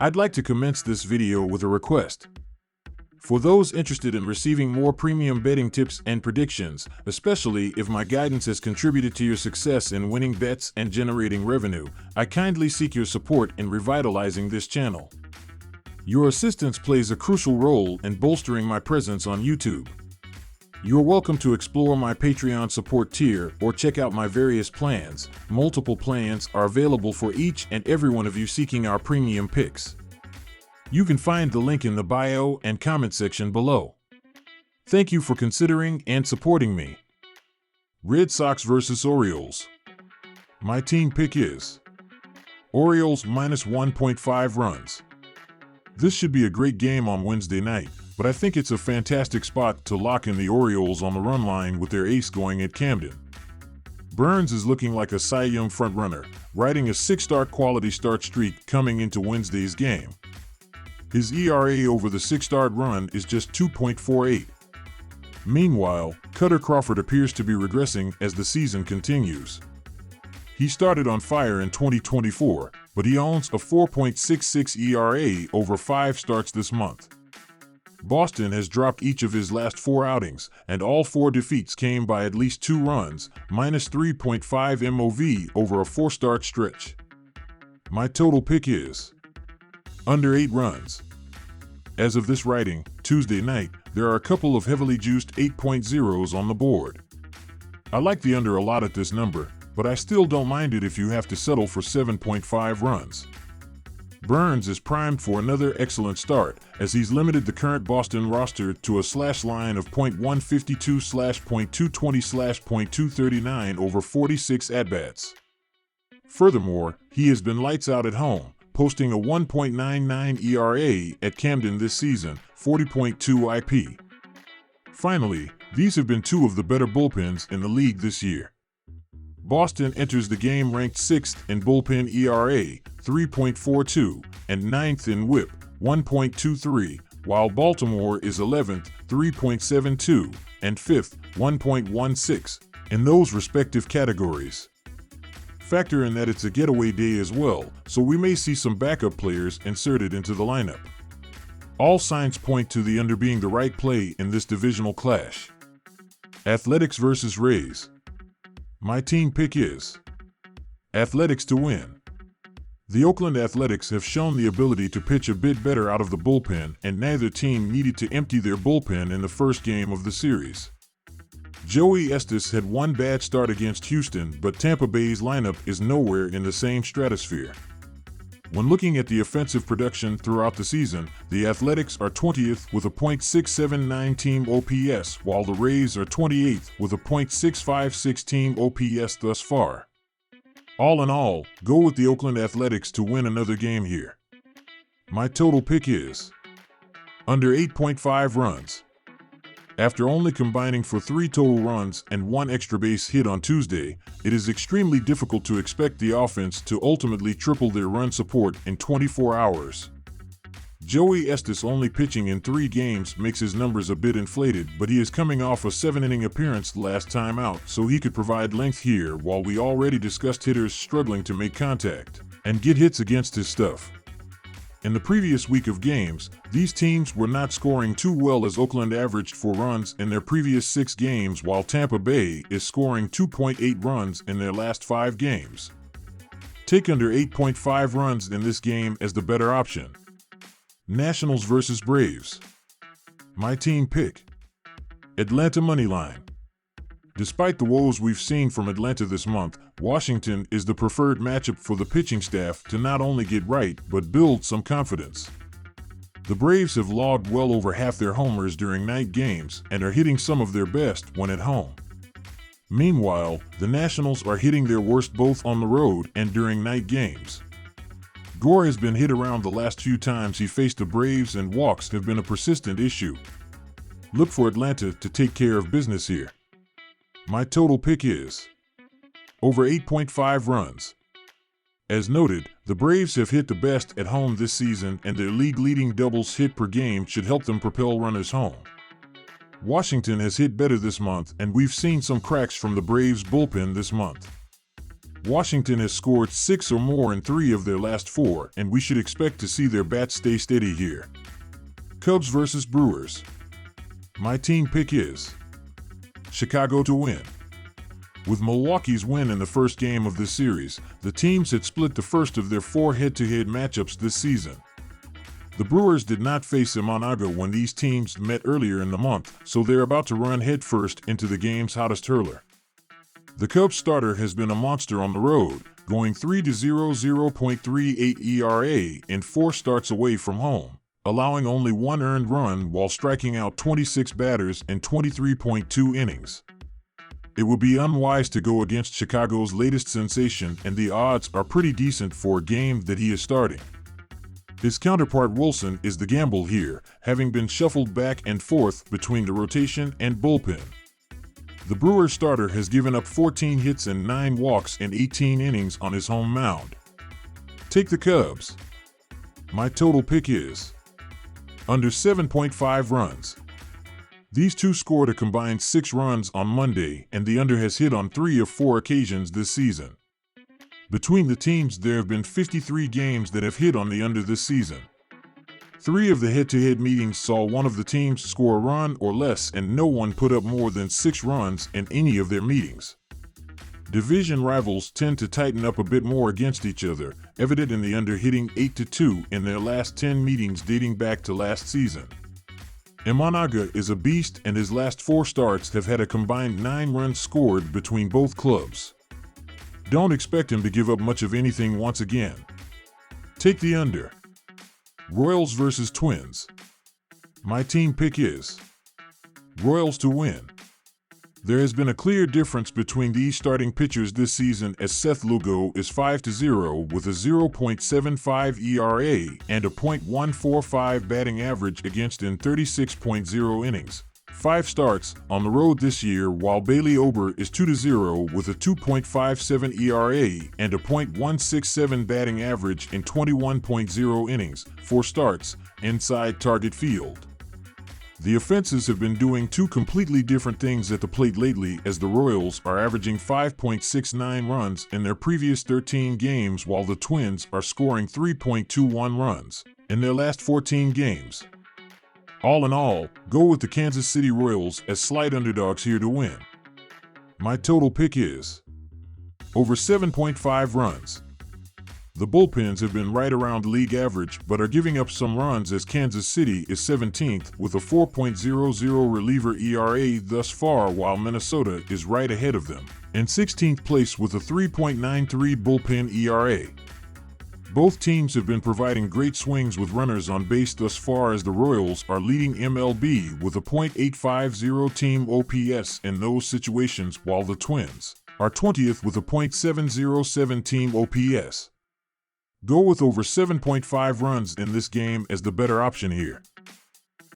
I'd like to commence this video with a request. For those interested in receiving more premium betting tips and predictions, especially if my guidance has contributed to your success in winning bets and generating revenue, I kindly seek your support in revitalizing this channel. Your assistance plays a crucial role in bolstering my presence on YouTube. You're welcome to explore my Patreon support tier or check out my various plans. Multiple plans are available for each and every one of you seeking our premium picks. You can find the link in the bio and comment section below. Thank you for considering and supporting me. Red Sox vs. Orioles. My team pick is Orioles minus 1.5 runs. This should be a great game on Wednesday night, but I think it's a fantastic spot to lock in the Orioles on the run line with their ace going at Camden. Burns is looking like a Cy Young frontrunner, riding a 6-start quality start streak coming into Wednesday's game. His ERA over the 6-start run is just 2.48. Meanwhile, Cutter Crawford appears to be regressing as the season continues. He started on fire in 2024, but he owns a 4.66 ERA over 5 starts this month. Boston has dropped each of his last 4 outings, and all 4 defeats came by at least 2 runs, minus 3.5 MOV over a 4-start stretch. My total pick is under 8 runs. As of this writing, Tuesday night, there are a couple of heavily juiced 8.0s on the board. I like the under a lot at this number, but I still don't mind it if you have to settle for 7.5 runs. Burns is primed for another excellent start, as he's limited the current Boston roster to a slash line of .152/.220/.239 over 46 at-bats. Furthermore, he has been lights out at home, posting a 1.99 ERA at Camden this season, 40.2 IP. Finally, these have been 2 of the better bullpens in the league this year. Boston enters the game ranked 6th in bullpen ERA, 3.42, and 9th in WHIP, 1.23, while Baltimore is 11th, 3.72, and 5th, 1.16, in those respective categories. Factor in that it's a getaway day as well, so we may see some backup players inserted into the lineup. All signs point to the under being the right play in this divisional clash. Athletics vs. Rays. My team pick is Athletics to win. The Oakland Athletics have shown the ability to pitch a bit better out of the bullpen, and neither team needed to empty their bullpen in the first game of the series. Joey Estes had one bad start against Houston, but Tampa Bay's lineup is nowhere in the same stratosphere. When looking at the offensive production throughout the season, the Athletics are 20th with a .679 team OPS, while the Rays are 28th with a .656 team OPS thus far. All in all, go with the Oakland Athletics to win another game here. My total pick is under 8.5 runs. After only combining for 3 total runs and 1 extra base hit on Tuesday, it is extremely difficult to expect the offense to ultimately triple their run support in 24 hours. Joey Estes only pitching in 3 games makes his numbers a bit inflated, but he is coming off a 7-inning appearance last time out, so he could provide length here while we already discussed hitters struggling to make contact and get hits against his stuff. In the previous week of games, these teams were not scoring too well as Oakland averaged 4 runs in their previous 6 games while Tampa Bay is scoring 2.8 runs in their last 5 games. Take under 8.5 runs in this game as the better option. Nationals vs. Braves. My team pick Atlanta moneyline. Despite the woes we've seen from Atlanta this month, Washington is the preferred matchup for the pitching staff to not only get right but build some confidence. The Braves have logged well over half their homers during night games and are hitting some of their best when at home. Meanwhile, the Nationals are hitting their worst both on the road and during night games. Gore has been hit around the last few times he faced the Braves, and walks have been a persistent issue. Look for Atlanta to take care of business here. My total pick is over 8.5 runs. As noted, the Braves have hit the best at home this season, and their league-leading doubles hit per game should help them propel runners home. Washington has hit better this month, and we've seen some cracks from the Braves' bullpen this month. Washington has scored 6 or more in 3 of their last 4, and we should expect to see their bats stay steady here. Cubs versus Brewers. My team pick is Chicago to win. With Milwaukee's win in the first game of this series, the teams had split the first of their 4 head-to-head matchups this season. The Brewers did not face Imanaga when these teams met earlier in the month, so they're about to run headfirst into the game's hottest hurler. The Cubs starter has been a monster on the road, going 3-0, 0.38 ERA in 4 starts away from home, allowing only 1 earned run while striking out 26 batters in 23.2 innings. It would be unwise to go against Chicago's latest sensation, and the odds are pretty decent for a game that he is starting. His counterpart Wilson is the gamble here, having been shuffled back and forth between the rotation and bullpen. The Brewers starter has given up 14 hits and 9 walks in 18 innings on his home mound. Take the Cubs. My total pick is under 7.5 runs. These two scored a combined 6 runs on Monday, and the under has hit on 3 of 4 occasions this season. Between the teams, there have been 53 games that have hit on the under this season. 3 of the head-to-head meetings saw one of the teams score a run or less, and no one put up more than 6 runs in any of their meetings. Division rivals tend to tighten up a bit more against each other, evident in the under hitting 8-2 in their last 10 meetings dating back to last season. Imanaga is a beast, and his last 4 starts have had a combined 9 runs scored between both clubs. Don't expect him to give up much of anything once again. Take the under. Royals versus Twins. My team pick is Royals to win. There has been a clear difference between these starting pitchers this season, as Seth Lugo is 5-0 with a 0.75 ERA and a .145 batting average against in 36.0 innings. 5 starts on the road this year, while Bailey Ober is 2-0 with a 2.57 ERA and a .167 batting average in 21.0 innings, 4 starts, inside Target Field. The offenses have been doing 2 completely different things at the plate lately, as the Royals are averaging 5.69 runs in their previous 13 games, while the Twins are scoring 3.21 runs in their last 14 games. All in all, go with the Kansas City Royals as slight underdogs here to win. My total pick is over 7.5 runs. The bullpens have been right around league average, but are giving up some runs, as Kansas City is 17th with a 4.00 reliever ERA thus far, while Minnesota is right ahead of them in 16th place with a 3.93 bullpen ERA. Both teams have been providing great swings with runners on base thus far, as the Royals are leading MLB with a .850 team OPS in those situations, while the Twins are 20th with a .707 team OPS. Go with over 7.5 runs in this game as the better option here.